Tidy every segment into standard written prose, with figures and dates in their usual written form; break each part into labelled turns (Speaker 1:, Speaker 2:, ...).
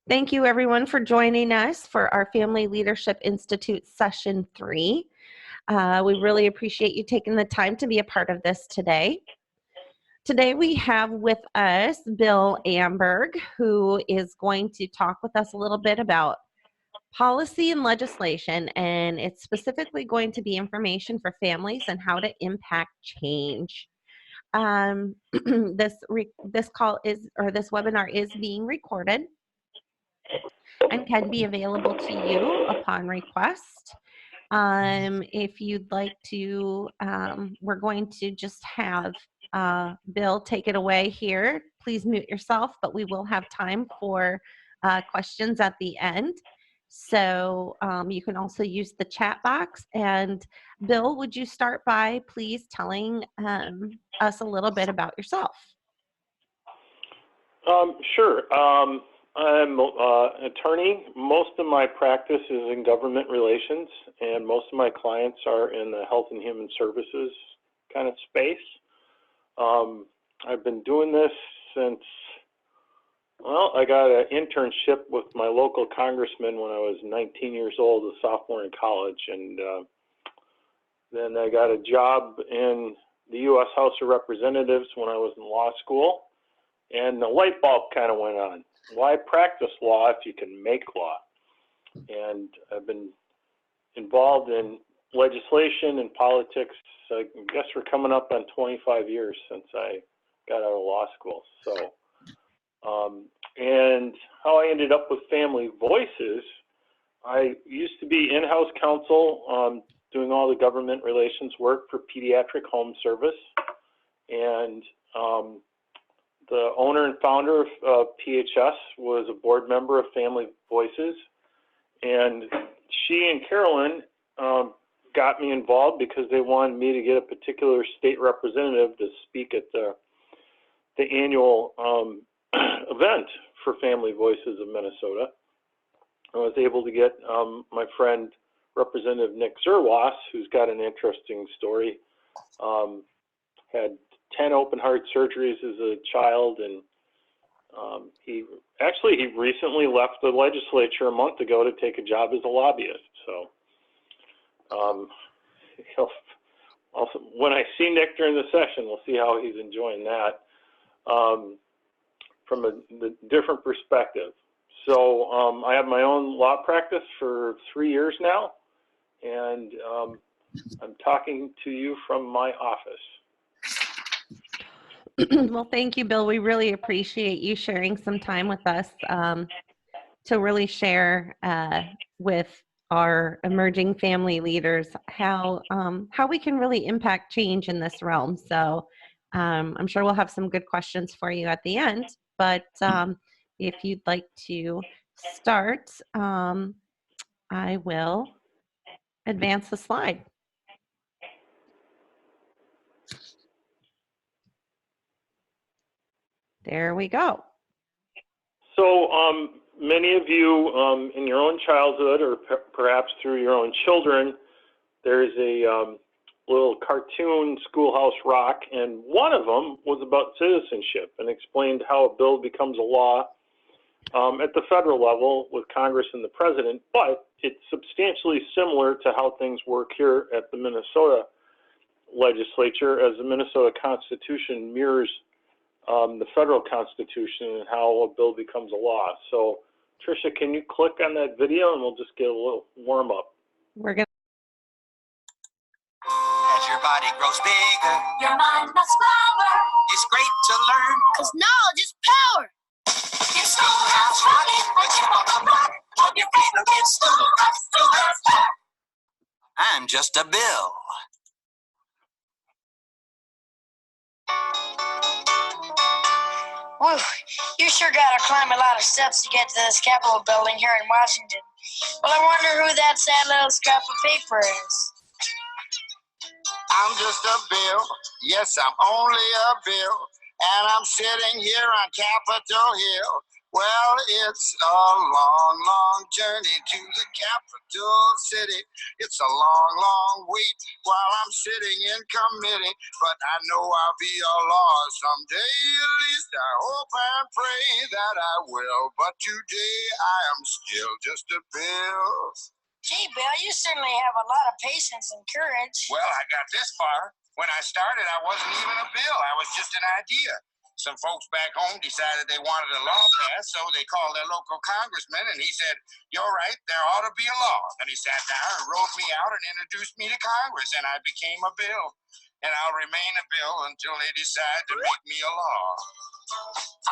Speaker 1: Thank you everyone for joining us for our Family Leadership Institute Session 3. We really appreciate you taking the time to be a part of this today. Today we have with us Bill Amberg, who is going to talk with us a little bit about policy and legislation, and it's specifically going to be information for families and how to impact change. This webinar is being recorded and can be available to you upon request. If you'd like to, we're going to just have Bill take it away here. Please mute yourself, but we will have time for questions at the end. So you can also use the chat box. And Bill, would you start by please telling us a little bit about yourself?
Speaker 2: Sure. I'm an attorney. Most of my practice is in government relations, and most of my clients are in the health and human services kind of space. I've been doing this since, well, I got an internship with my local congressman when I was 19 years old, a sophomore in college, and then I got a job in the U.S. House of Representatives when I was in law school, and the light bulb kind of went on. Why practice law if you can make law? And I've been involved in legislation and politics. I guess we're coming up on 25 years since I got out of law school. So, and how I ended up with Family Voices, I used to be in-house counsel doing all the government relations work for Pediatric Home Service. And the owner and founder of PHS was a board member of Family Voices, and she and Carolyn got me involved because they wanted me to get a particular state representative to speak at the annual event for Family Voices of Minnesota. I was able to get my friend Representative Nick Zerwas, who's got an interesting story, had 10 open heart surgeries as a child, and he recently left the legislature a month ago to take a job as a lobbyist. So also, when I see Nick during the session, we'll see how he's enjoying that from the different perspective. So I have my own law practice for 3 years now, and I'm talking to you from my office.
Speaker 1: Well, thank you, Bill. We really appreciate you sharing some time with us to really share with our emerging family leaders how we can really impact change in this realm. So I'm sure we'll have some good questions for you at the end, but if you'd like to start, I will advance the slide. There we go.
Speaker 2: So many of you in your own childhood, or perhaps through your own children, there's a little cartoon, Schoolhouse Rock, and one of them was about citizenship and explained how a bill becomes a law at the federal level with Congress and the president, but it's substantially similar to how things work here at the Minnesota legislature, as the Minnesota Constitution mirrors the federal Constitution and how a bill becomes a law. So, Tricia, can you click on that video and we'll just get a little warm up.
Speaker 1: We're going
Speaker 3: As your body grows bigger, your mind must flower. It's great to learn, 'cause knowledge is power. It's Schoolhouse Rock, the chip on the block. On your favorite Schoolhouse Rock. I'm just a bill.
Speaker 4: Whew, you sure gotta climb a lot of steps to get to this Capitol building here in Washington. Well, I wonder who that sad little scrap of paper is.
Speaker 5: I'm just a bill. Yes, I'm only a bill.
Speaker 3: and I'm sitting here on Capitol Hill. Well, it's a long, long journey to the capital city. It's a long, long wait while I'm sitting in committee, but I know I'll be a law someday. At least I hope and pray that I will, but today I am still just a bill.
Speaker 4: Gee, Bill, you certainly have a lot of patience and courage.
Speaker 3: Well, I got this far. When I started, I wasn't even a bill. I was just an idea. Some folks back home decided they wanted a law passed, so they called their local congressman, and he said, "You're right, there ought to be a law." And he sat down and wrote me out and introduced me to Congress, and I became a bill. And I'll remain a bill until they decide to make me a law.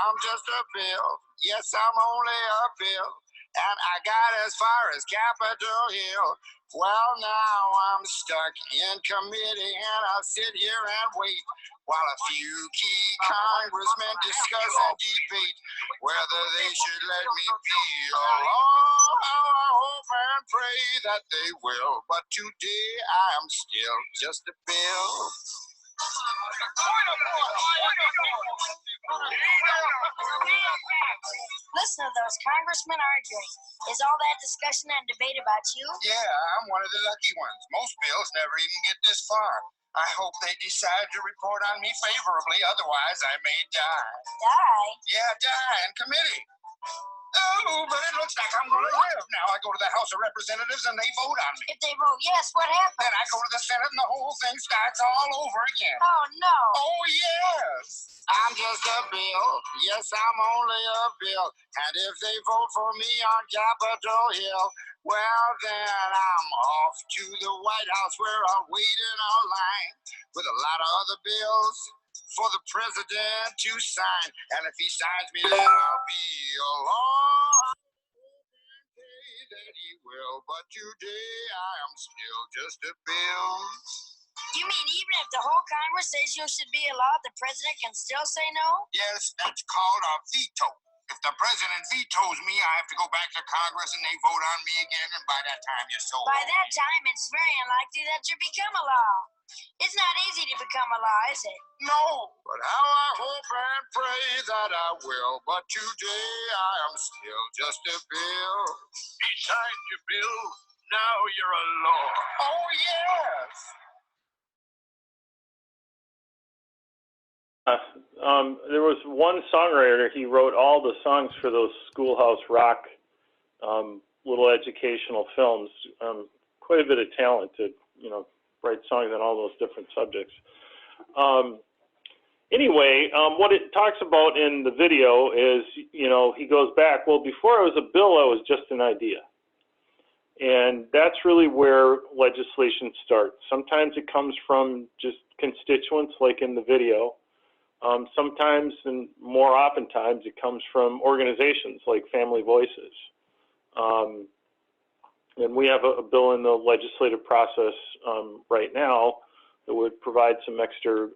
Speaker 3: I'm just a bill. Yes, I'm only a bill. And I got as far as Capitol Hill. Well, now I'm stuck in committee, and I'll sit here and wait while a few key congressmen discuss and debate whether they should let me be a law. I hope and pray that they will, but today I am still just a bill.
Speaker 4: Listen to those congressmen arguing. Is all that discussion and debate about you?
Speaker 3: Yeah, I'm one of the lucky ones. Most bills never even get this far. I hope they decide to report on me favorably, otherwise I may die.
Speaker 4: Die?
Speaker 3: Yeah, die in committee. Oh, but it looks like I'm going to live. Now I go to the House of Representatives and they vote on me.
Speaker 4: If they vote yes, what happens?
Speaker 3: Then I go to the Senate and the whole thing starts all over again.
Speaker 4: Oh, no.
Speaker 3: Oh, yes. I'm just a bill. Yes, I'm only a bill. And if they vote for me on Capitol Hill, well, then I'm off to the White House where I'll wait in a line with a lot of other bills for the president to sign. And if he signs me, then I'll be a law. That he will, but today I am still just a bill.
Speaker 4: You mean even if the whole Congress says you should be a law, the president can still say no?
Speaker 3: Yes, that's called a veto. If the president vetoes me, I have to go back to Congress and they vote on me again, and by that time you're sold.
Speaker 4: By that time, it's very unlikely that you become a law. It's not easy to become a law, is it?
Speaker 3: No, but how I hope and pray that I will. But today I am still just a bill. He signed your bill, now you're a law. Oh, yes.
Speaker 2: There was one songwriter, he wrote all the songs for those Schoolhouse Rock little educational films. Quite a bit of talent to, write songs on all those different subjects. Anyway, what it talks about in the video is, he goes back, well, before I was a bill, I was just an idea. And that's really where legislation starts. Sometimes it comes from just constituents, like in the video. Sometimes, and more oftentimes, it comes from organizations like Family Voices. And we have a bill in the legislative process right now that would provide some extra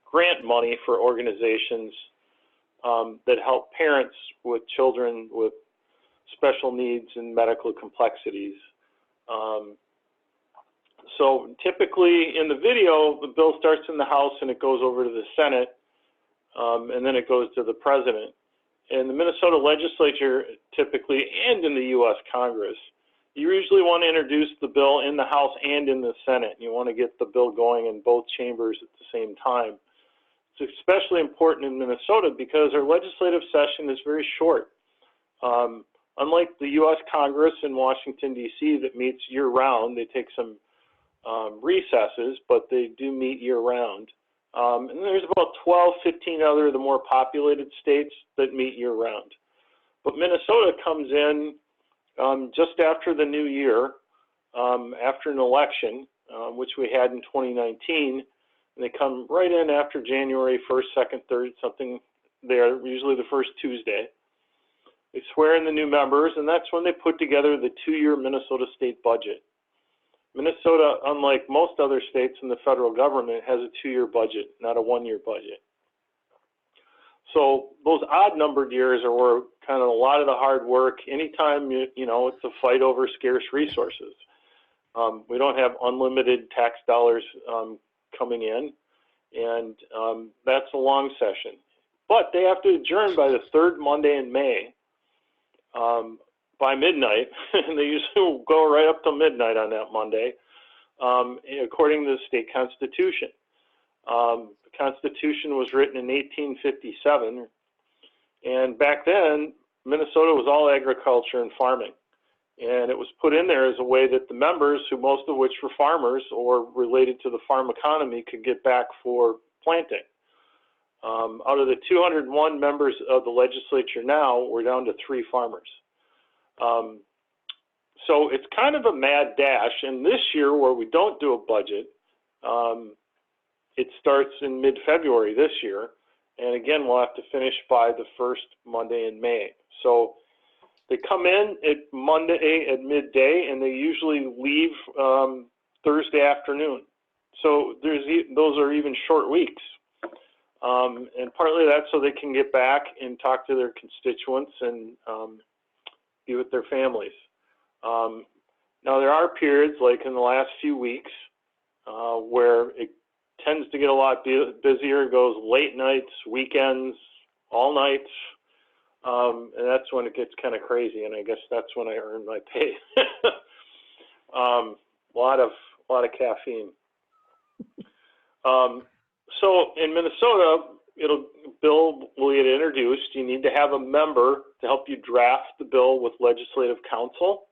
Speaker 2: grant money for organizations that help parents with children with special needs and medical complexities. So typically in the video, the bill starts in the House and it goes over to the Senate, and then it goes to the President. In the Minnesota legislature, typically, and in the U.S. Congress, you usually want to introduce the bill in the House and in the Senate. You want to get the bill going in both chambers at the same time. It's especially important in Minnesota because our legislative session is very short. Unlike the U.S. Congress in Washington, D.C. that meets year-round, they take some recesses, but they do meet year-round. And there's about 12, 15 other of the more populated states that meet year-round. But Minnesota comes in just after the new year, after an election, which we had in 2019, and they come right in after January 1st, 2nd, 3rd, something there, usually the first Tuesday. They swear in the new members, and that's when they put together the 2-year Minnesota state budget. Minnesota, unlike most other states in the federal government, has a 2-year budget, not a 1-year budget. So those odd-numbered years are where kind of a lot of the hard work. Anytime it's a fight over scarce resources. We don't have unlimited tax dollars coming in, And that's a long session. But they have to adjourn by the third Monday in May by midnight, and they usually will go right up till midnight on that Monday, according to the state constitution. The Constitution was written in 1857, and back then, Minnesota was all agriculture and farming. And it was put in there as a way that the members, who most of which were farmers or related to the farm economy, could get back for planting. Out of the 201 members of the legislature now, we're down to 3 farmers. So it's kind of a mad dash. And this year, where we don't do a budget, it starts in mid-February this year. And again, we'll have to finish by the first Monday in May. So they come in at Monday at midday, and they usually leave Thursday afternoon. So those are even short weeks. And partly that's so they can get back and talk to their constituents and be with their families. Now, there are periods, like in the last few weeks, where it tends to get a lot busier. It goes late nights, weekends, all nights. And that's when it gets kind of crazy, and I guess that's when I earn my pay. A lot of caffeine. So in Minnesota, bill will get introduced. You need to have a member to help you draft the bill with legislative counsel.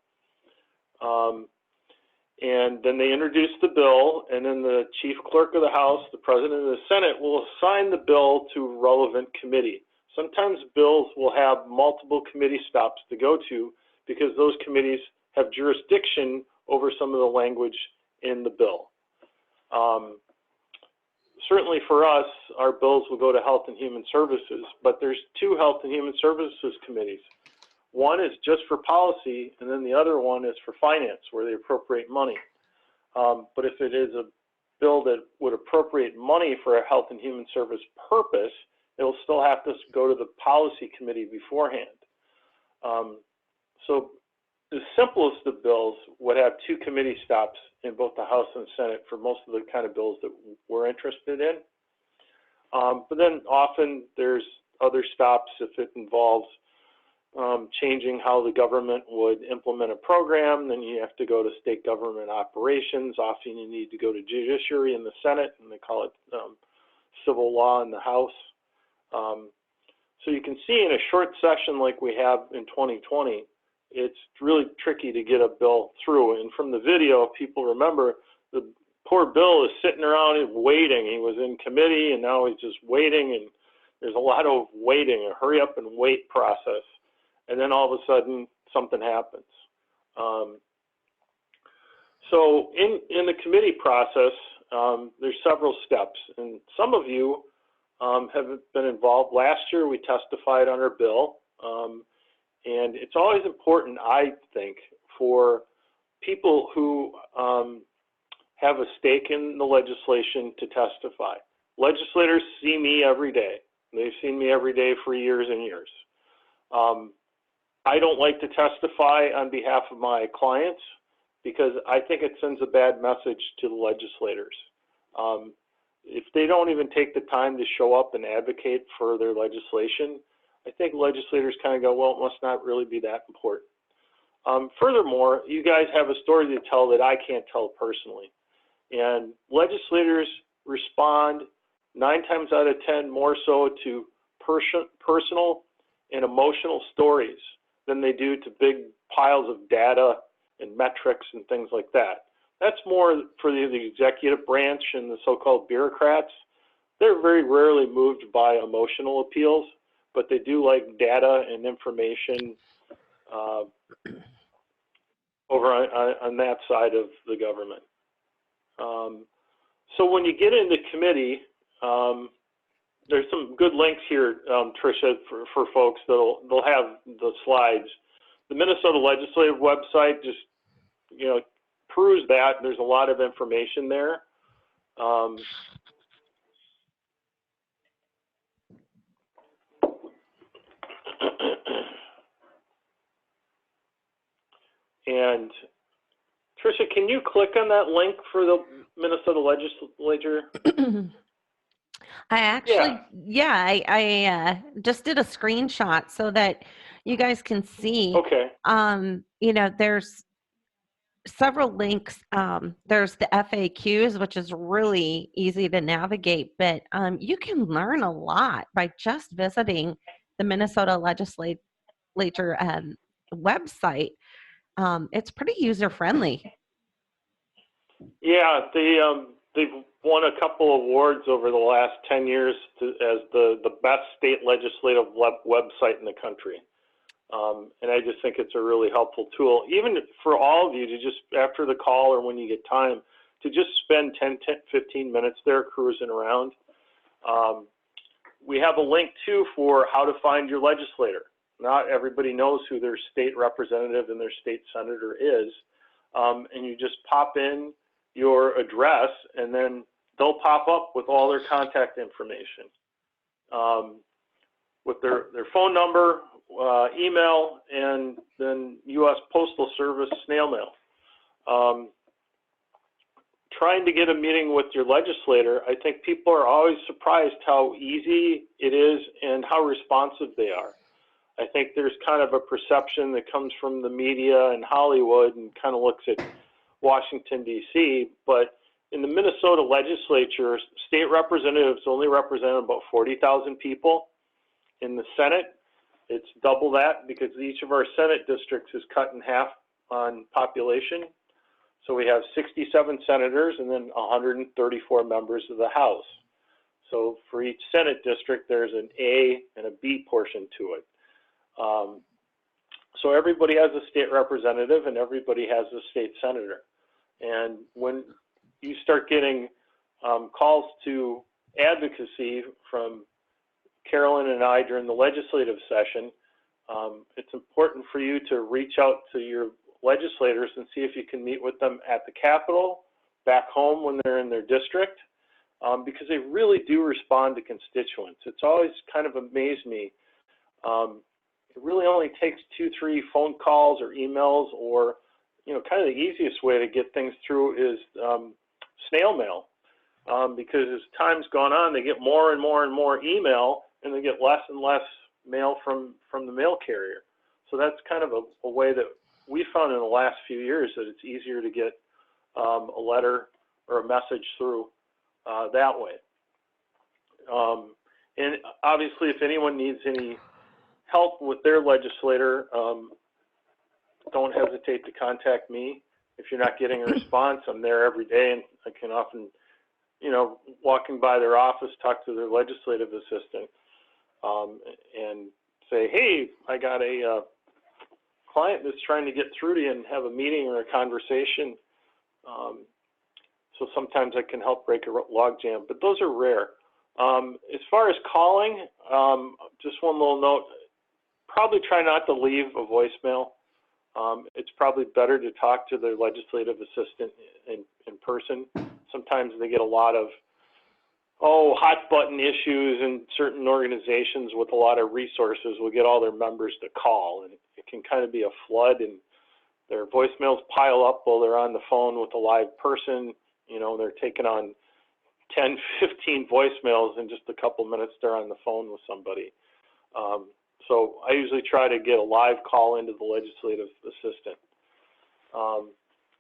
Speaker 2: And then they introduce the bill, and then the chief clerk of the House, the president of the Senate, will assign the bill to a relevant committee. Sometimes bills will have multiple committee stops to go to because those committees have jurisdiction over some of the language in the bill. Certainly for us, our bills will go to Health and Human Services, but there's 2 Health and Human Services committees. One is just for policy, and then the other one is for finance, where they appropriate money. But if it is a bill that would appropriate money for a Health and Human Service purpose, it'll still have to go to the policy committee beforehand. So the simplest of bills would have 2 committee stops in both the House and Senate for most of the kind of bills that we're interested in. But then often there's other stops if it involves changing how the government would implement a program. Then you have to go to state government operations. Often you need to go to judiciary in the Senate, and they call it civil law in the House. So you can see in a short session like we have in 2020, it's really tricky to get a bill through. And from the video, people remember the poor Bill is sitting around and waiting. He was in committee, and now he's just waiting, and there's a lot of waiting, a hurry up and wait process. And then all of a sudden, something happens. So in the committee process, there's several steps. And some of you have been involved. Last year, we testified on our bill. And it's always important, I think, for people who have a stake in the legislation to testify. Legislators see me every day. They've seen me every day for years and years. I don't like to testify on behalf of my clients because I think it sends a bad message to the legislators. If they don't even take the time to show up and advocate for their legislation, I think legislators kind of go, well, it must not really be that important. Furthermore, you guys have a story to tell that I can't tell personally. And legislators respond 9 times out of 10 more so to personal and emotional stories than they do to big piles of data and metrics and things like that. That's more for the executive branch and the so-called bureaucrats. They're very rarely moved by emotional appeals, but they do like data and information over on that side of the government. So when you get into committee, there's some good links here, Tricia, for folks they'll have the slides. The Minnesota Legislative website, just peruse that. There's a lot of information there. And Tricia, can you click on that link for the Minnesota Legislature?
Speaker 1: I actually, I just did a screenshot so that you guys can see.
Speaker 2: Okay.
Speaker 1: There's several links. There's the FAQs, which is really easy to navigate, but you can learn a lot by just visiting the Minnesota Legislature website. It's pretty user friendly.
Speaker 2: Yeah, they've won a couple awards over the last 10 years as the best state legislative website in the country. And I just think it's a really helpful tool, even for all of you to just, after the call or when you get time, to just spend 15 minutes there cruising around. We have a link too for how to find your legislator. Not everybody knows who their state representative and their state senator is. And you just pop in your address and then they'll pop up with all their contact information. With their phone number, email, and then U.S. Postal Service snail mail. Trying to get a meeting with your legislator, I think people are always surprised how easy it is and how responsive they are. I think there's kind of a perception that comes from the media and Hollywood and kind of looks at Washington, D.C., but in the Minnesota legislature, state representatives only represent about 40,000 people. In the Senate, it's double that because each of our Senate districts is cut in half on population. So we have 67 senators and then 134 members of the House. So for each Senate district, there's an A and a B portion to it. So everybody has a state representative and everybody has a state senator. And when you start getting calls to advocacy from Carolyn and I during the legislative session, it's important for you to reach out to your legislators and see if you can meet with them at the Capitol, back home when they're in their district, because they really do respond to constituents. It's always kind of amazed me. It really only takes 2-3 phone calls or emails, or kind of the easiest way to get things through is snail mail, because as time's gone on, they get more and more and more email, and they get less and less mail from the mail carrier. So that's kind of a way that we found in the last few years that it's easier to get a letter or a message through that way. And obviously, if anyone needs any help with their legislator, don't hesitate to contact me. If you're not getting a response, I'm there every day, and I can often, walking by their office, talk to their legislative assistant and say, hey, I got a client that's trying to get through to you and have a meeting or a conversation. So sometimes I can help break a log jam, but those are rare. As far as calling, just one little note, probably try not to leave a voicemail. It's probably better to talk to their legislative assistant in person. Sometimes they get a lot of, hot button issues, and certain organizations with a lot of resources will get all their members to call, and it can kind of be a flood, and their voicemails pile up while they're on the phone with a live person. They're taking on 10, 15 voicemails in just a couple minutes they're on the phone with somebody. So I usually try to get a live call into the legislative assistant.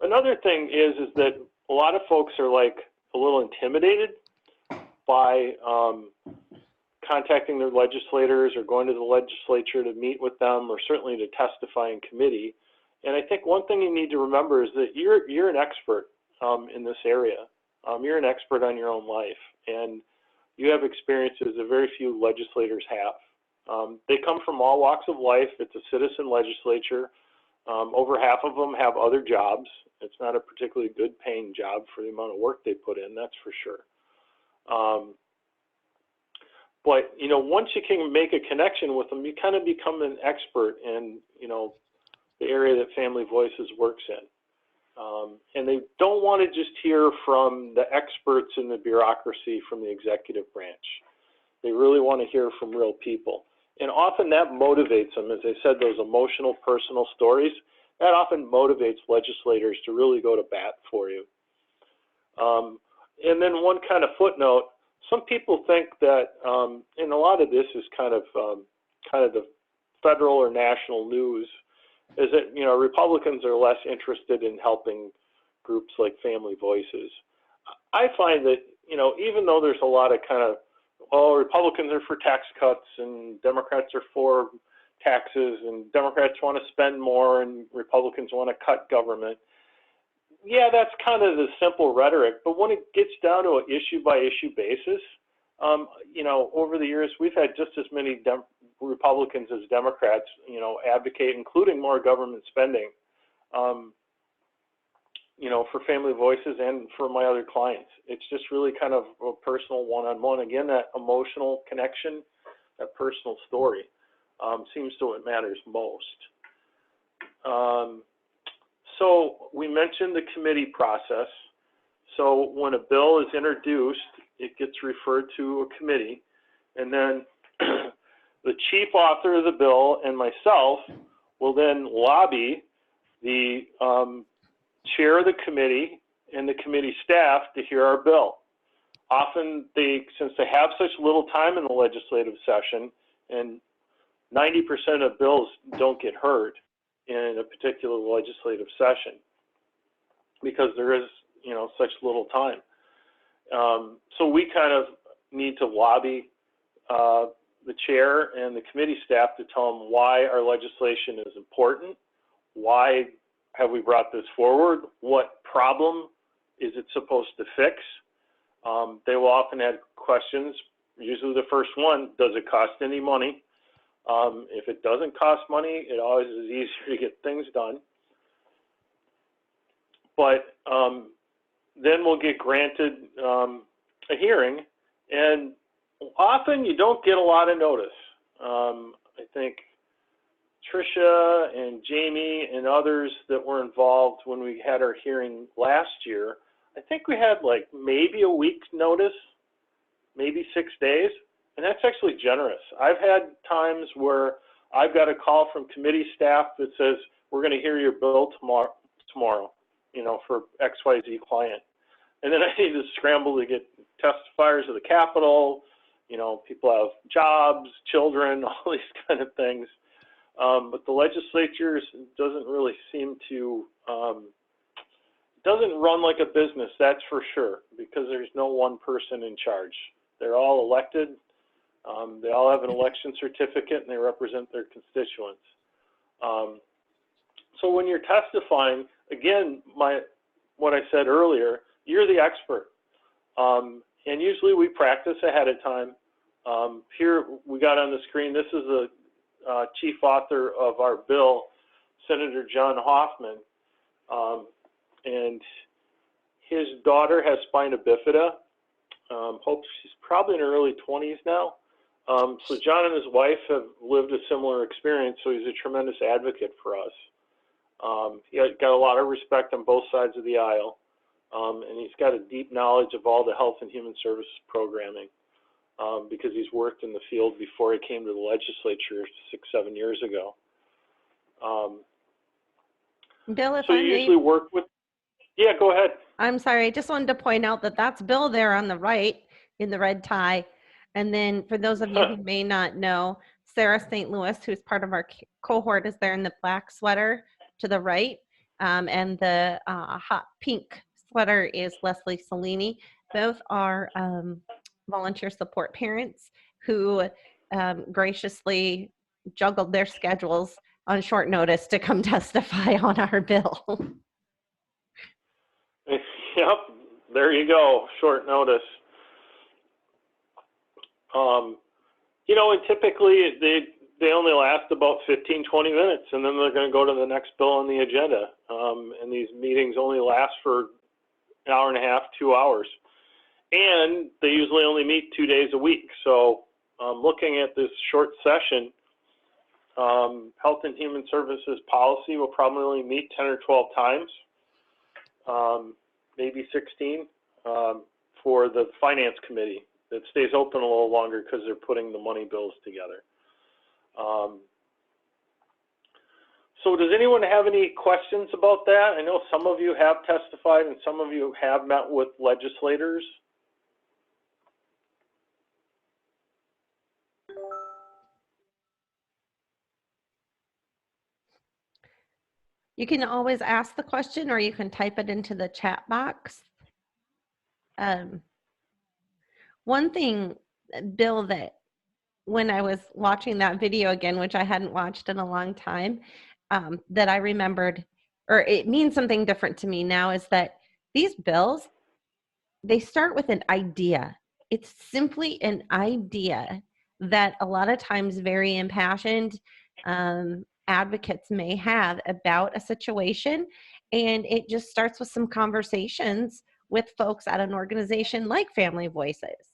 Speaker 2: Another thing is that a lot of folks are like a little intimidated by contacting their legislators or going to the legislature to meet with them, or certainly to testify in committee. And I think one thing you need to remember is that you're an expert in this area. You're an expert on your own life, and you have experiences that very few legislators have. They come from all walks of life. It's a citizen legislature. Over half of them have other jobs. It's not a particularly good paying job for the amount of work they put in, that's for sure. But, once you can make a connection with them, you kind of become an expert in, the area that Family Voices works in. And they don't want to just hear from the experts in the bureaucracy from the executive branch. They really want to hear from real people. And often that motivates them. As I said, those emotional, personal stories, that often motivates legislators to really go to bat for you. And then one kind of footnote, some people think that, and a lot of this is kind of the federal or national news, is that, you know, Republicans are less interested in helping groups like Family Voices. I find that, you know, even though there's a lot of kind of, well, Republicans are for tax cuts and Democrats are for taxes and Democrats want to spend more and Republicans want to cut government. Yeah, that's kind of the simple rhetoric, but when it gets down to an issue-by-issue basis, you know, over the years, we've had just as many Republicans as Democrats, you know, advocate, including more government spending, you know, for Family Voices and for my other clients. It's just really kind of a personal one-on-one. Again, that emotional connection, that personal story seems to what matters most. So we mentioned the committee process. So when a bill is introduced, it gets referred to a committee, and then the chief author of the bill and myself will then lobby the chair of the committee and the committee staff to hear our bill. Often since they have such little time in the legislative session, and 90% of bills don't get heard in a particular legislative session because there is, you know, such little time. So we kind of need to lobby the chair and the committee staff to tell them why our legislation is important, why have we brought this forward, what problem is it supposed to fix. They will often have questions, usually the first one, does it cost any money? If it doesn't cost money, it always is easier to get things done. But then we'll get granted a hearing, and often you don't get a lot of notice. I think Tricia and Jamie and others that were involved when we had our hearing last year, I think we had like maybe a week's notice, maybe 6 days. And that's actually generous. I've had times where I've got a call from committee staff that says, we're going to hear your bill tomorrow, you know, for XYZ client. And then I need to scramble to get testifiers of the Capitol, you know, people have jobs, children, all these kind of things. But the legislature doesn't really seem to, doesn't run like a business, that's for sure, because there's no one person in charge. They're all elected. They all have an election certificate and they represent their constituents. So when you're testifying, again, what I said earlier, you're the expert. And usually we practice ahead of time. Here we got on the screen, this is the chief author of our bill, Senator John Hoffman. And his daughter has spina bifida. Hope she's probably in her early 20s now. So John and his wife have lived a similar experience, so he's a tremendous advocate for us. He got a lot of respect on both sides of the aisle, and he's got a deep knowledge of all the health and human services programming because he's worked in the field before he came to the legislature 6-7 years ago.
Speaker 1: Bill, if
Speaker 2: so
Speaker 1: I
Speaker 2: you
Speaker 1: may,
Speaker 2: usually work with, yeah, go ahead.
Speaker 1: I'm sorry, I just wanted to point out that that's Bill there on the right in the red tie. And then for those of you who may not know, Sarah St. Louis, who's part of our cohort, is there in the black sweater to the right. And the hot pink sweater is Leslie Cellini. Both are volunteer support parents who graciously juggled their schedules on short notice to come testify on our bill.
Speaker 2: Yep, there you go, short notice. You know, and typically they only last about 15, 20 minutes, and then they're going to go to the next bill on the agenda. And these meetings only last for an hour and a half, 2 hours. And they usually only meet 2 days a week. So looking at this short session, Health and Human Services Policy will probably meet 10 or 12 times, maybe 16 for the Finance Committee. It stays open a little longer because they're putting the money bills together. So does anyone have any questions about that? I know some of you have testified and some of you have met with legislators.
Speaker 1: You can always ask the question, or you can type it into the chat box. One thing, Bill, that when I was watching that video again, which I hadn't watched in a long time, that I remembered, or it means something different to me now, is that these bills, they start with an idea. It's simply an idea that a lot of times very impassioned advocates may have about a situation, and it just starts with some conversations with folks at an organization like Family Voices.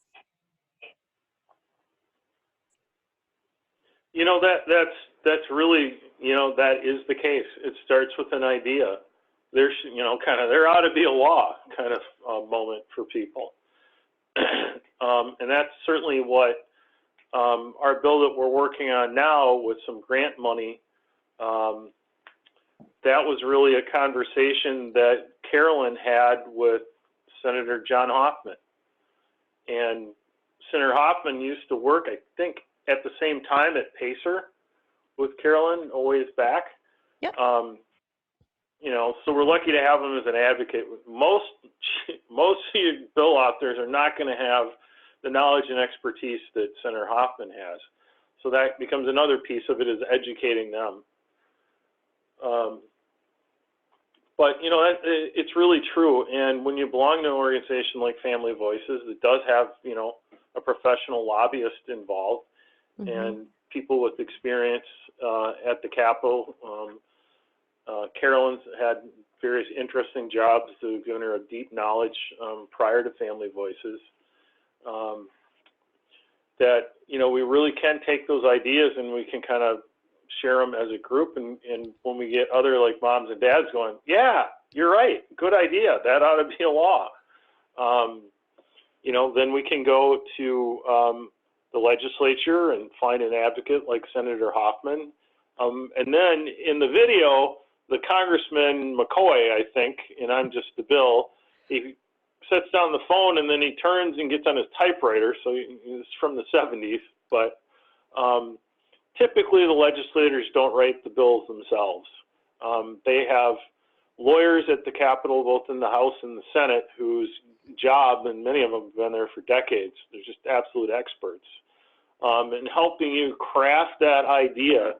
Speaker 2: You know, that's really, you know, that is the case. It starts with an idea. There's, you know, kind of, there ought to be a law kind of moment for people. And that's certainly what our bill that we're working on now with some grant money, that was really a conversation that Carolyn had with Senator John Hoffman. And Senator Hoffman used to work, I think, at the same time at Pacer with Carolyn a ways back.
Speaker 1: Yep.
Speaker 2: You know, so we're lucky to have him as an advocate. Most of you bill authors are not going to have the knowledge and expertise that Senator Hoffman has. So that becomes another piece of it, is educating them. But, you know, it's really true. And when you belong to an organization like Family Voices, it does have, you know, a professional lobbyist involved, and people with experience at the Capitol. Carolyn's had various interesting jobs that have given her a deep knowledge prior to Family Voices. That, you know, we really can take those ideas and we can kind of share them as a group. And when we get other like moms and dads going, yeah, you're right, good idea, that ought to be a law. You know, then we can go to the legislature and find an advocate like Senator Hoffman. And then in the video, the Congressman McCoy, I think, and I'm just the bill, he sets down the phone and then he turns and gets on his typewriter. So it's from the 70s, but typically the legislators don't write the bills themselves. They have lawyers at the Capitol, both in the House and the Senate, whose job, and many of them have been there for decades, they're just absolute experts in helping you craft that idea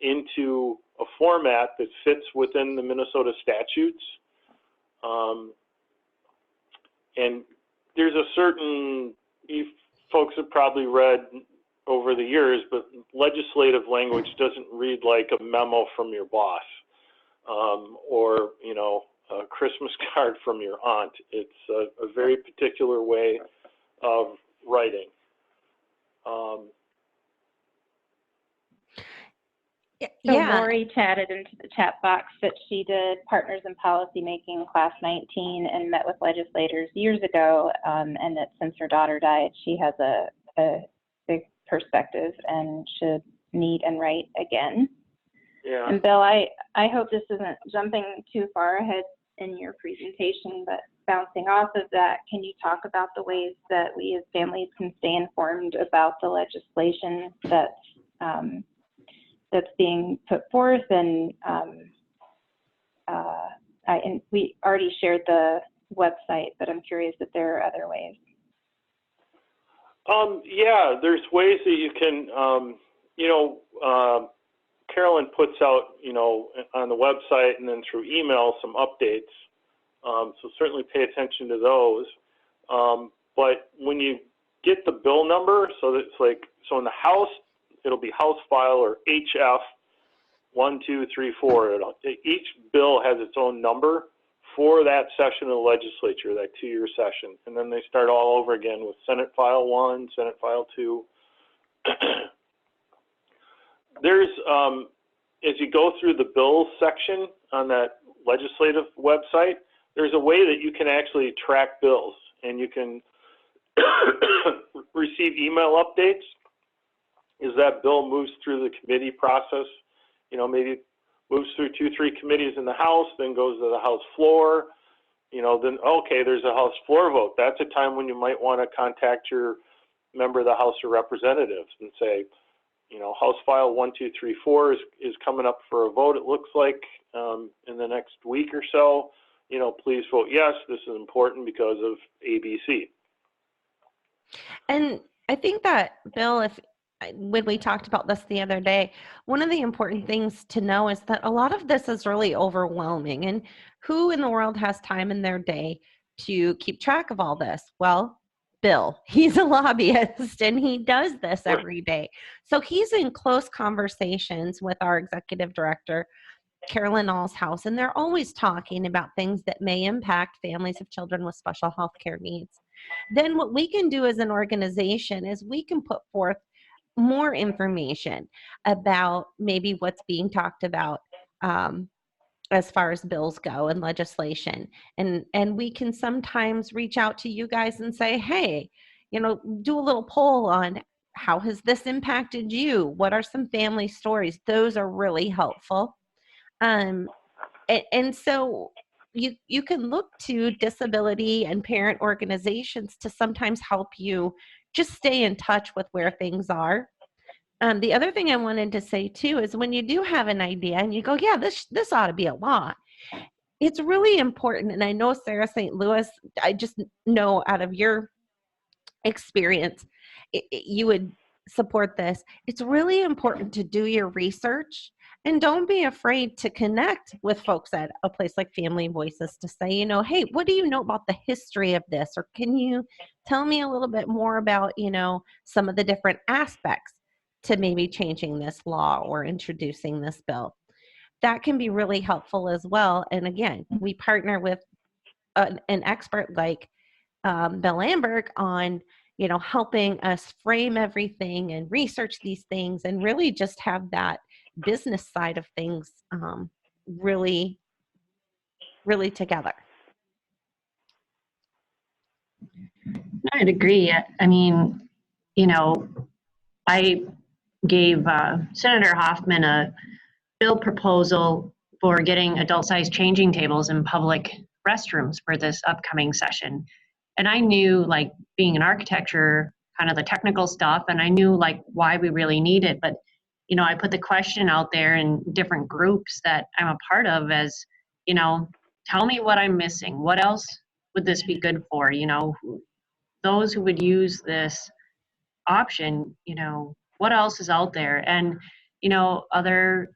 Speaker 2: into a format that fits within the Minnesota statutes. And there's a certain, you folks have probably read over the years, but legislative language doesn't read like a memo from your boss or, you know, a Christmas card from your aunt. It's a very particular way of writing.
Speaker 5: So Lori chatted into the chat box that she did Partners in Policymaking Class 19 and met with legislators years ago, and that since her daughter died, she has a big perspective and should meet and write again.
Speaker 2: Yeah.
Speaker 5: And Bill, I hope this isn't jumping too far ahead in your presentation, but bouncing off of that, can you talk about the ways that we as families can stay informed about the legislation that's being put forth? And we already shared the website, but I'm curious if there are other ways.
Speaker 2: Yeah, there's ways that you can, you know, Carolyn puts out, you know, on the website and then through email some updates. So certainly pay attention to those. But when you get the bill number, so that's like, so in the House, it'll be House File or HF 1234. Each bill has its own number for that session of the legislature, that 2-year session. And then they start all over again with Senate File 1, Senate File 2. There's, as you go through the bills section on that legislative website, there's a way that you can actually track bills, and you can receive email updates as that bill moves through the committee process. You know, maybe it moves through 2-3 committees in the House, then goes to the House floor. You know, then, okay, there's a House floor vote. That's a time when you might want to contact your member of the House of Representatives and say, You know, House File 1234 is coming up for a vote, it looks like, in the next week or so. You know, please vote yes. This is important because of ABC.
Speaker 1: And I think that, Bill, when we talked about this the other day, one of the important things to know is that a lot of this is really overwhelming. And who in the world has time in their day to keep track of all this? Well, Bill, he's a lobbyist and he does this every day. So he's in close conversations with our executive director, Carolyn Allshouse, and they're always talking about things that may impact families of children with special health care needs. Then what we can do as an organization is we can put forth more information about maybe what's being talked about as far as bills go and legislation. And we can sometimes reach out to you guys and say, hey, you know, do a little poll on how has this impacted you? What are some family stories? Those are really helpful. And so you can look to disability and parent organizations to sometimes help you just stay in touch with where things are. The other thing I wanted to say too is when you do have an idea and you go, yeah, this ought to be a law. It's really important, and I know Sarah St. Louis, I just know out of your experience, you would support this. It's really important to do your research and don't be afraid to connect with folks at a place like Family Voices to say, you know, hey, what do you know about the history of this? Or can you tell me a little bit more about, you know, some of the different aspects to maybe changing this law or introducing this bill? That can be really helpful as well. And again, we partner with an expert like Bill Amberg on, you know, helping us frame everything and research these things and really just have that business side of things really, really together.
Speaker 6: I'd agree. I mean, you know, I gave Senator Hoffman a bill proposal for getting adult-sized changing tables in public restrooms for this upcoming session. And I knew, like, being in architecture, kind of the technical stuff, and I knew, like, why we really need it. But, you know, I put the question out there in different groups that I'm a part of as, you know, tell me what I'm missing. What else would this be good for? You know, those who would use this option, you know, what else is out there? And, you know, other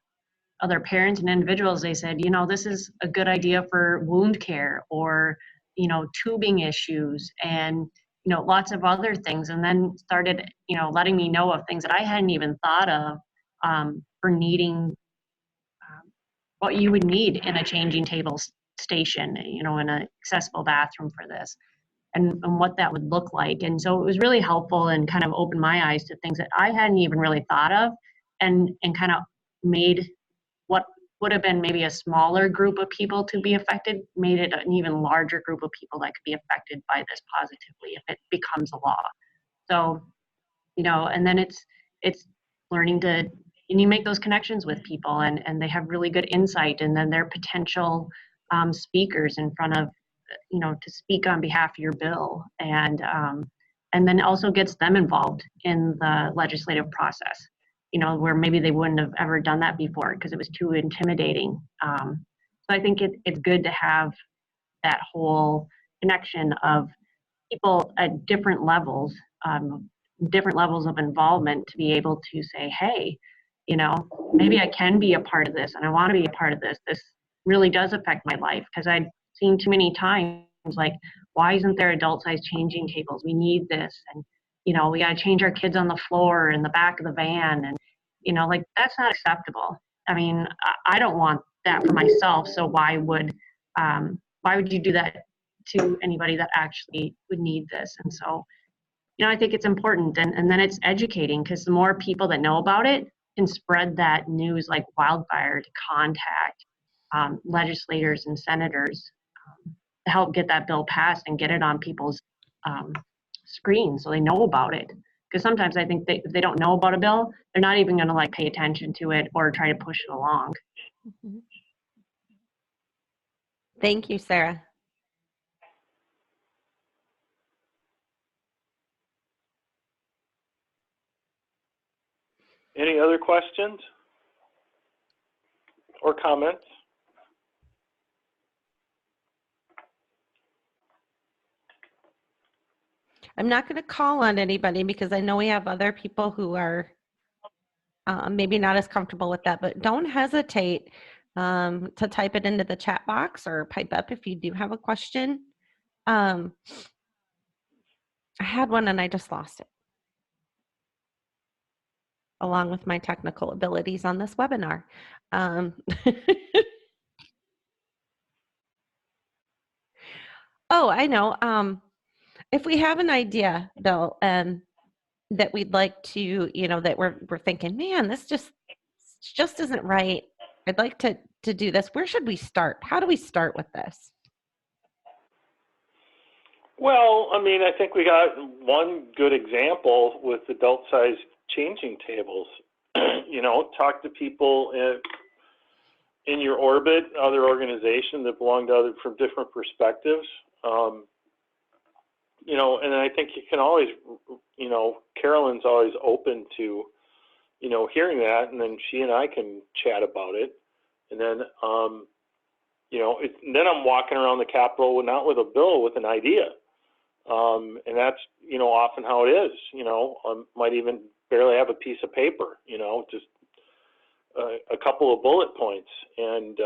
Speaker 6: parents and individuals, they said, you know, this is a good idea for wound care or, you know, tubing issues and, you know, lots of other things. And then started, you know, letting me know of things that I hadn't even thought of for needing what you would need in a changing table station, you know, in an accessible bathroom for this. And what that would look like. And so it was really helpful and kind of opened my eyes to things that I hadn't even really thought of and kind of made what would have been maybe a smaller group of people to be affected, made it an even larger group of people that could be affected by this positively if it becomes a law. So, you know, and then it's learning to, and you make those connections with people and they have really good insight, and then they're potential speakers in front of, you know, to speak on behalf of your bill, and then also gets them involved in the legislative process, you know, where maybe they wouldn't have ever done that before because it was too intimidating. So I think it's good to have that whole connection of people at different levels of involvement to be able to say, hey, you know, maybe I can be a part of this and I want to be a part of this. This really does affect my life, because I've seen too many times, like, why isn't there adult-sized changing tables? We need this. And, you know, we got to change our kids on the floor in the back of the van. And, you know, like, that's not acceptable. I mean, I don't want that for myself. So why would you do that to anybody that actually would need this? And so, you know, I think it's important. And then it's educating, because the more people that know about it can spread that news like wildfire to contact legislators and senators to help get that bill passed and get it on people's screens so they know about it. Because sometimes I think if they don't know about a bill, they're not even going to like pay attention to it or try to push it along.
Speaker 1: Mm-hmm. Thank you, Sarah.
Speaker 2: Any other questions or comments?
Speaker 1: I'm not going to call on anybody because I know we have other people who are maybe not as comfortable with that, but don't hesitate to type it into the chat box or pipe up if you do have a question. I had one and I just lost it, along with my technical abilities on this webinar. Oh, I know. If we have an idea, though, that we'd like to, that we're thinking, man, this just isn't right. I'd like to do this. Where should we start? How do we start with this?
Speaker 2: Well, I mean, I think we got one good example with adult-sized changing tables. Talk to people in your orbit, other organizations that belong to from different perspectives. And I think you can always, Carolyn's always open to, hearing that, and then she and I can chat about it. And then, then I'm walking around the Capitol not with a bill, with an idea. And that's, often how it is. I might even barely have a piece of paper, just a couple of bullet points, and,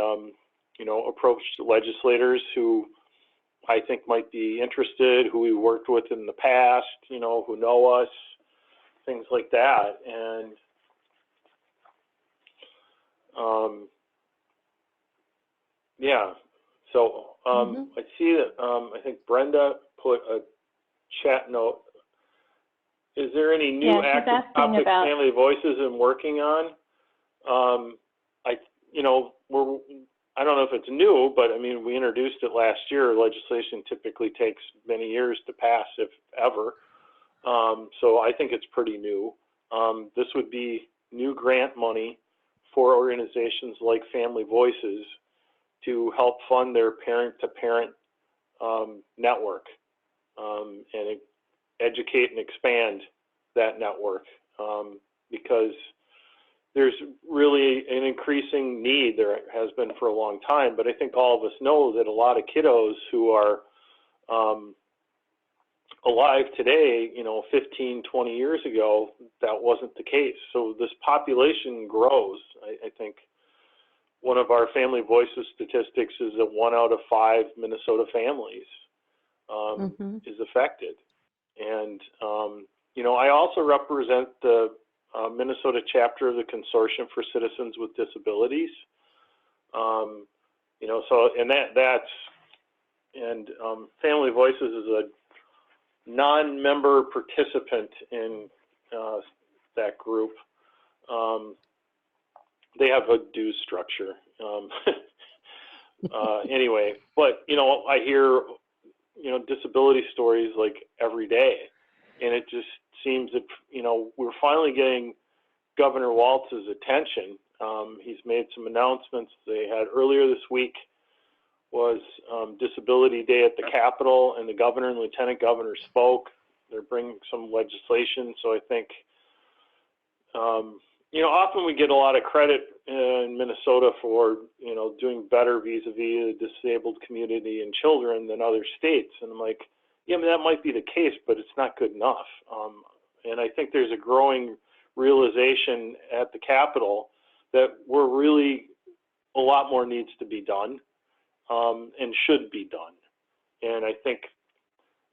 Speaker 2: approach legislators who I think might be interested, who we worked with in the past, who know us, things like that. And yeah, so I see that I think Brenda put a chat note. Is there any new active topic Family Voices I'm working on? I don't know if it's new, but I mean, we introduced it last year. Legislation typically takes many years to pass, if ever. So I think it's pretty new. This would be new grant money for organizations like Family Voices to help fund their parent-to-parent network and educate and expand that network, because there's really an increasing need. There has been for a long time, but I think all of us know that a lot of kiddos who are alive today, 15, 20 years ago, that wasn't the case. So this population grows. I think one of our Family Voices statistics is that 1 out of 5 Minnesota families is affected. And, I also represent the Minnesota chapter of the Consortium for Citizens with Disabilities. Family Voices is a non-member participant in that group. They have a dues structure. Anyway, but, I hear, disability stories like every day. And it just seems that, we're finally getting Governor Walz's attention. He's made some announcements. They had earlier this week was Disability Day at the Capitol, and the governor and lieutenant governor spoke. They're bringing some legislation. So I think, often we get a lot of credit in Minnesota for, doing better vis-a-vis the disabled community and children than other states. And I'm like, yeah, I mean, that might be the case, but it's not good enough. And I think there's a growing realization at the Capitol that we're really, a lot more needs to be done and should be done. And I think,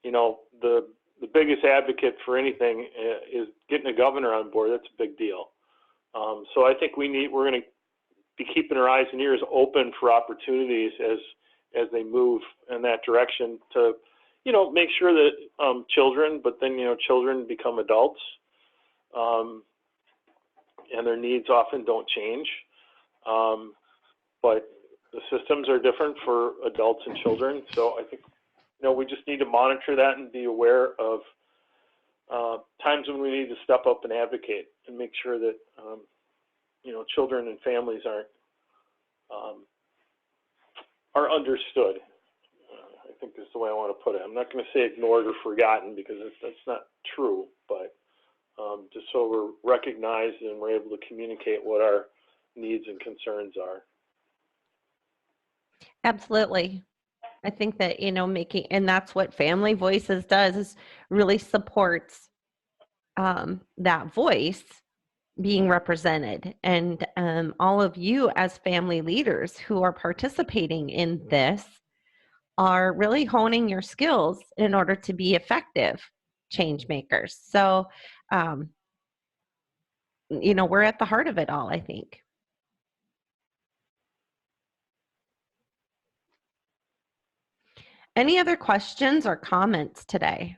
Speaker 2: the biggest advocate for anything is getting a governor on board. That's a big deal. So I think we're going to be keeping our eyes and ears open for opportunities as they move in that direction to, make sure that children, but then, children become adults, and their needs often don't change. But the systems are different for adults and children. So I think, we just need to monitor that and be aware of times when we need to step up and advocate and make sure that, children and families are understood. I think is the way I want to put it. I'm not going to say ignored or forgotten because that's not true, but just so we're recognized and we're able to communicate what our needs and concerns are.
Speaker 1: Absolutely. I think that, you know, and that's what Family Voices does, is really supports that voice being represented. And all of you as family leaders who are participating in this are really honing your skills in order to be effective change makers. So, you know, we're at the heart of it all, I think. Any other questions or comments today?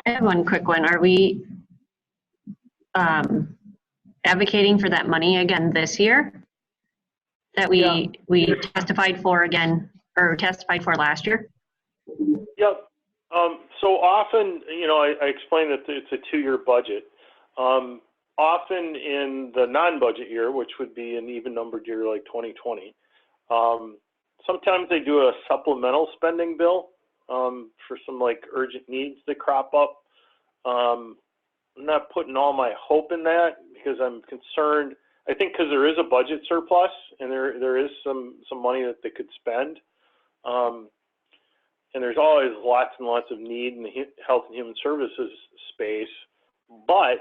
Speaker 6: I have one quick one. Are we advocating for that money again this year that we testified for again, or testified for last year?
Speaker 2: Yep. So often, you know, I explained that it's a 2-year budget. Often in the non-budget year, which would be an even numbered year like 2020, sometimes they do a supplemental spending bill for some like urgent needs that crop up. I'm not putting all my hope in that because I'm concerned. I think because there is a budget surplus and there is some money that they could spend. And there's always lots and lots of need in the health and human services space, but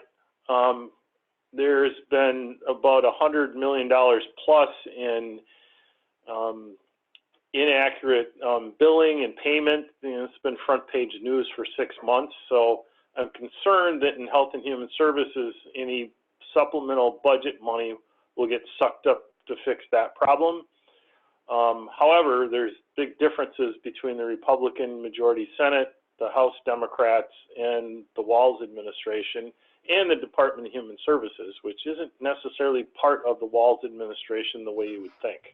Speaker 2: there's been about $100 million plus in inaccurate billing and payment. You know, it's been front page news for 6 months. So I'm concerned that in health and human services, any supplemental budget money will get sucked up to fix that problem. However, there's big differences between the Republican majority Senate, the House Democrats, and the Walz administration, and the Department of Human Services, which isn't necessarily part of the Walz administration the way you would think.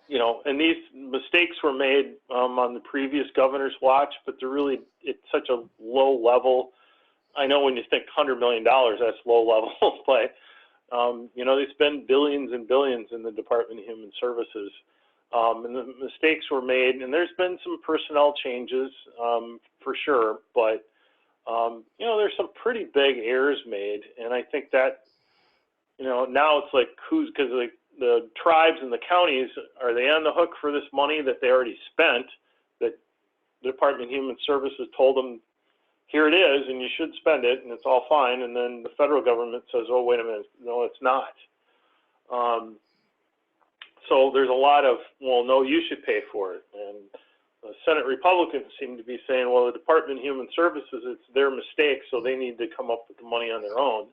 Speaker 2: You know, and these mistakes were made on the previous governor's watch, but they're really, it's such a low level. I know when you think $100 million, that's low level, but you know, they spend billions and billions in the Department of Human Services. And the mistakes were made, and there's been some personnel changes for sure, but you know, there's some pretty big errors made, and I think that, you know, now it's like because the tribes and the counties, are they on the hook for this money that they already spent, that the Department of Human Services told them, here it is, and you should spend it, and it's all fine, and then the federal government says, oh, wait a minute, no, it's not. So there's a lot of, well, no, you should pay for it, and the Senate Republicans seem to be saying, well, the Department of Human Services, it's their mistake, so they need to come up with the money on their own.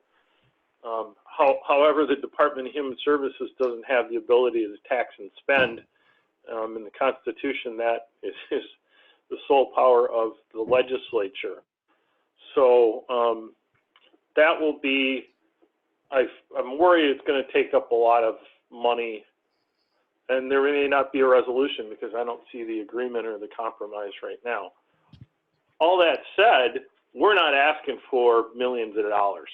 Speaker 2: However, the Department of Human Services doesn't have the ability to tax and spend. In the Constitution, that is the sole power of the legislature. So that will be, I'm worried it's going to take up a lot of money, and there may not be a resolution because I don't see the agreement or the compromise right now. All that said, we're not asking for millions of dollars.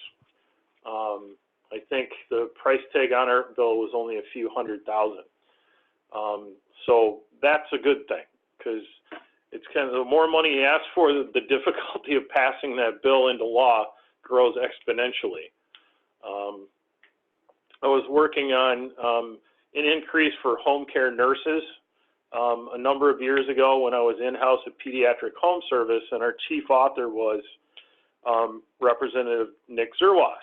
Speaker 2: I think the price tag on our bill was only a few $100,000. So that's a good thing, because it's kind of the more money you ask for, the difficulty of passing that bill into law grows exponentially. I was working on an increase for home care nurses a number of years ago when I was in-house at Pediatric Home Service, and our chief author was Representative Nick Zerwas.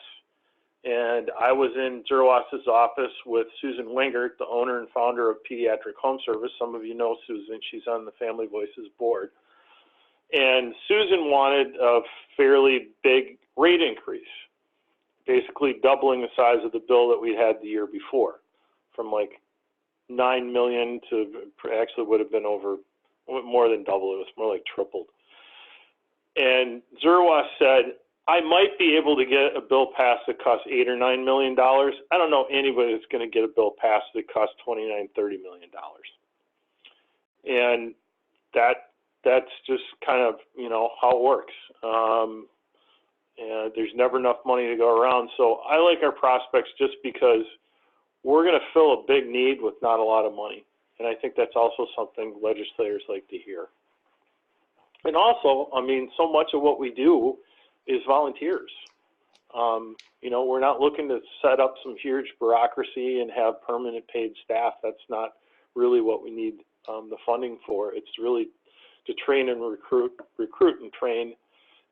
Speaker 2: And I was in Zerwas's office with Susan Wingert, the owner and founder of Pediatric Home Service. Some of you know Susan, she's on the Family Voices board. And Susan wanted a fairly big rate increase, basically doubling the size of the bill that we had the year before, from like $9 million to actually would have been over more than double. It was more like tripled. And Zerwas said, I might be able to get a bill passed that costs $8 or $9 million. I don't know anybody that's going to get a bill passed that costs $29, $30 million. And that's just kind of, you know, how it works. And there's never enough money to go around. So I like our prospects just because we're going to fill a big need with not a lot of money. And I think that's also something legislators like to hear. And also, I mean, so much of what we do is volunteers. You know, we're not looking to set up some huge bureaucracy and have permanent paid staff. That's not really what we need the funding for. It's really to train and recruit and train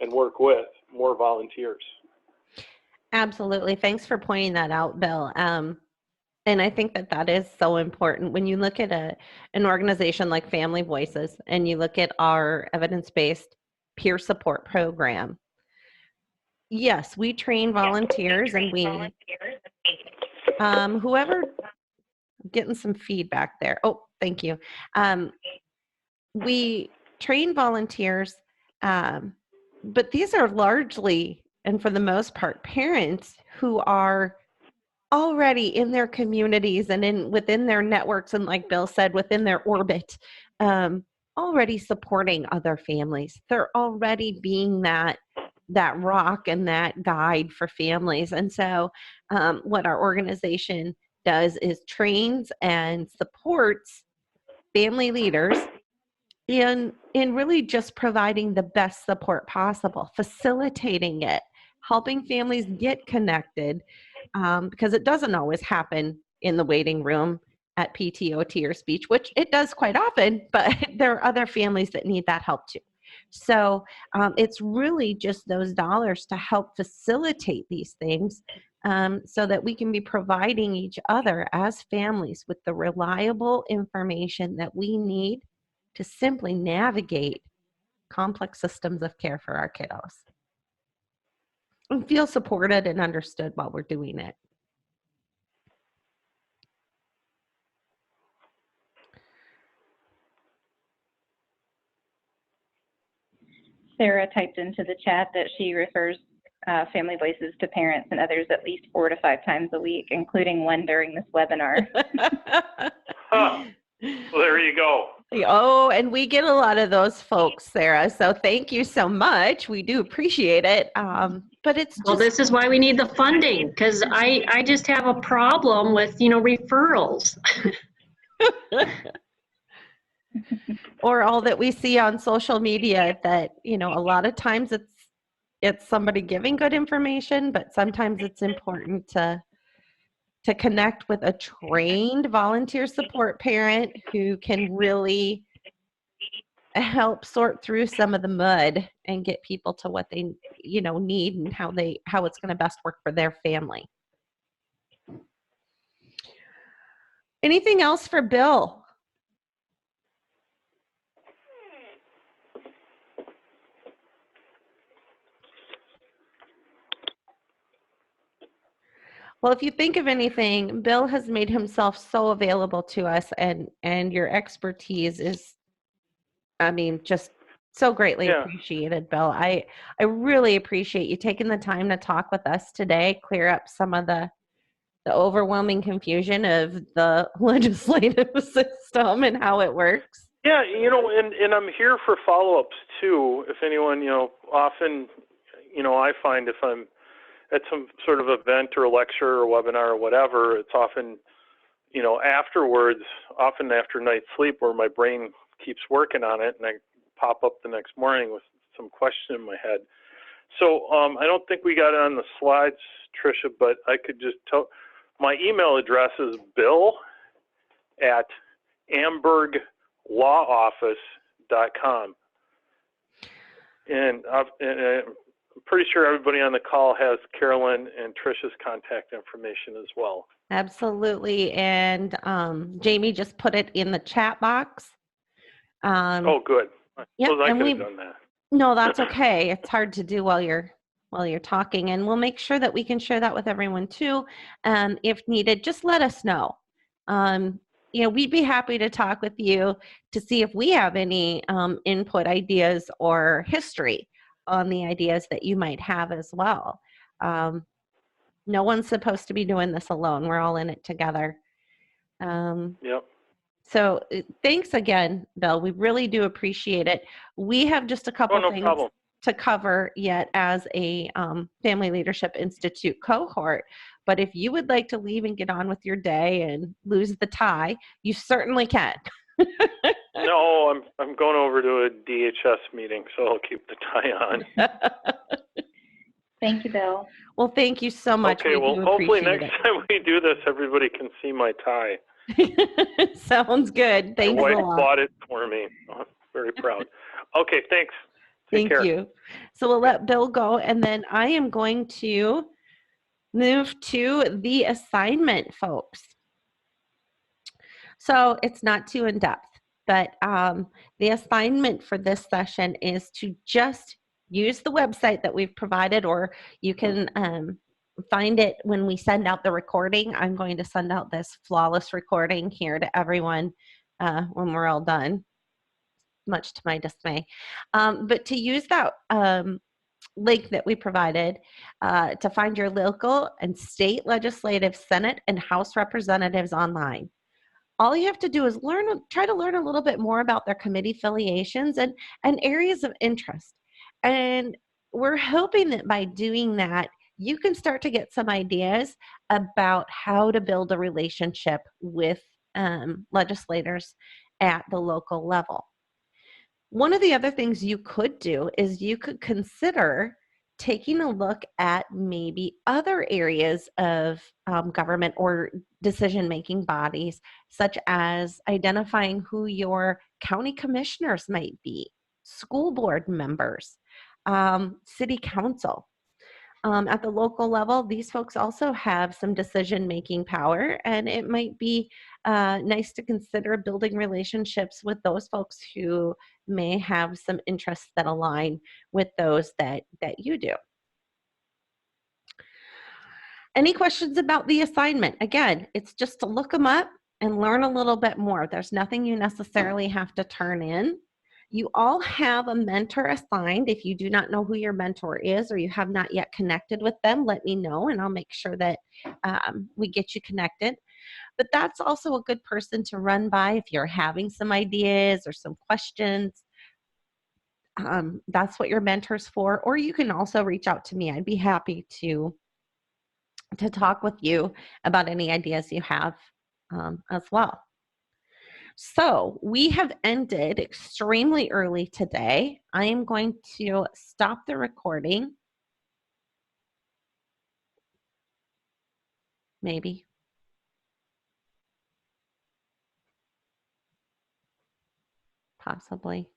Speaker 2: and work with more volunteers.
Speaker 1: Absolutely. Thanks for pointing that out, Bill. And I think that that is so important. When you look at an organization like Family Voices and you look at our evidence-based peer support program, yes, we train volunteers and we, whoever, getting some feedback there. Oh, thank you. We train volunteers, but these are largely, and for the most part, parents who are already in their communities and within their networks, and like Bill said, within their orbit, already supporting other families. They're already being that rock and that guide for families. And so what our organization does is trains and supports family leaders in really just providing the best support possible, facilitating it, helping families get connected, because it doesn't always happen in the waiting room at PTOT or speech, which it does quite often, but there are other families that need that help too. So it's really just those dollars to help facilitate these things, so that we can be providing each other as families with the reliable information that we need to simply navigate complex systems of care for our kiddos and feel supported and understood while we're doing it.
Speaker 5: Sarah typed into the chat that she refers Family Voices to parents and others at least 4 to 5 times a week, including one during this webinar.
Speaker 2: Huh. Well, there you go.
Speaker 1: Oh, and we get a lot of those folks, Sarah. So thank you so much. We do appreciate it. But it's just,
Speaker 6: Well, this is why we need the funding, because I just have a problem with, you know, referrals.
Speaker 1: or all that we see on social media that, you know, a lot of times it's somebody giving good information, but sometimes it's important to connect with a trained volunteer support parent who can really help sort through some of the mud and get people to what they, you know, need and how it's going to best work for their family. Anything else for Bill? Well, if you think of anything, Bill has made himself so available to us, and your expertise is, I mean, just so greatly appreciated, Bill. I really appreciate you taking the time to talk with us today, clear up some of the overwhelming confusion of the legislative system and how it works.
Speaker 2: Yeah, you know, and I'm here for follow-ups too. If anyone, you know, often, you know, I find if I'm at some sort of event or a lecture or webinar or whatever, it's often, you know, afterwards, often after night's sleep, where my brain keeps working on it and I pop up the next morning with some question in my head. So I don't think we got it on the slides, Tricia, but I could just tell, my email address is bill@amberglawoffice.com. And I'm pretty sure everybody on the call has Carolyn and Tricia's contact information as well.
Speaker 1: Absolutely. And Jamie just put it in the chat box.
Speaker 2: Oh, good.
Speaker 1: Yep,
Speaker 2: I could have done that.
Speaker 1: No, that's okay. It's hard to do while you're talking, and we'll make sure that we can share that with everyone too. If needed, just let us know. You know, we'd be happy to talk with you to see if we have any input, ideas, or history on the ideas that you might have as well. No one's supposed to be doing this alone. We're all in it together.
Speaker 2: Yep.
Speaker 1: So thanks again, Bill. We really do appreciate it. We have just a couple things to cover yet as a Family Leadership Institute cohort, But if you would like to leave and get on with your day and lose the tie, you certainly can.
Speaker 2: No, I'm going over to a DHS meeting, so I'll keep the tie on.
Speaker 5: Thank you, Bill.
Speaker 1: Well, thank you so much.
Speaker 2: Okay, well, hopefully next time we do this, everybody can see my tie.
Speaker 1: Sounds good. Thanks
Speaker 2: My
Speaker 1: a
Speaker 2: wife
Speaker 1: lot.
Speaker 2: bought it for me. I'm very proud. Okay, thanks. Take care.
Speaker 1: Thank you. So we'll let Bill go, and then I am going to move to the assignment, folks. So it's not too in-depth, but the assignment for this session is to just use the website that we've provided, or you can find it when we send out the recording. I'm going to send out this flawless recording here to everyone when we're all done, much to my dismay. But to use that link that we provided to find your local and state legislative Senate and House representatives online. All you have to do is try to learn a little bit more about their committee affiliations and areas of interest. And we're hoping that by doing that, you can start to get some ideas about how to build a relationship with legislators at the local level. One of the other things you could do is you could consider taking a look at maybe other areas of government or decision-making bodies, such as identifying who your county commissioners might be, school board members, city council. At the local level, these folks also have some decision-making power, and it might be nice to consider building relationships with those folks who may have some interests that align with those that you do. Any questions about the assignment? Again, it's just to look them up and learn a little bit more. There's nothing you necessarily have to turn in. You all have a mentor assigned. If you do not know who your mentor is or you have not yet connected with them, let me know and I'll make sure that we get you connected. But that's also a good person to run by if you're having some ideas or some questions. That's what your mentor's for. Or you can also reach out to me. I'd be happy to talk with you about any ideas you have as well. So we have ended extremely early today. I am going to stop the recording. Maybe. Possibly.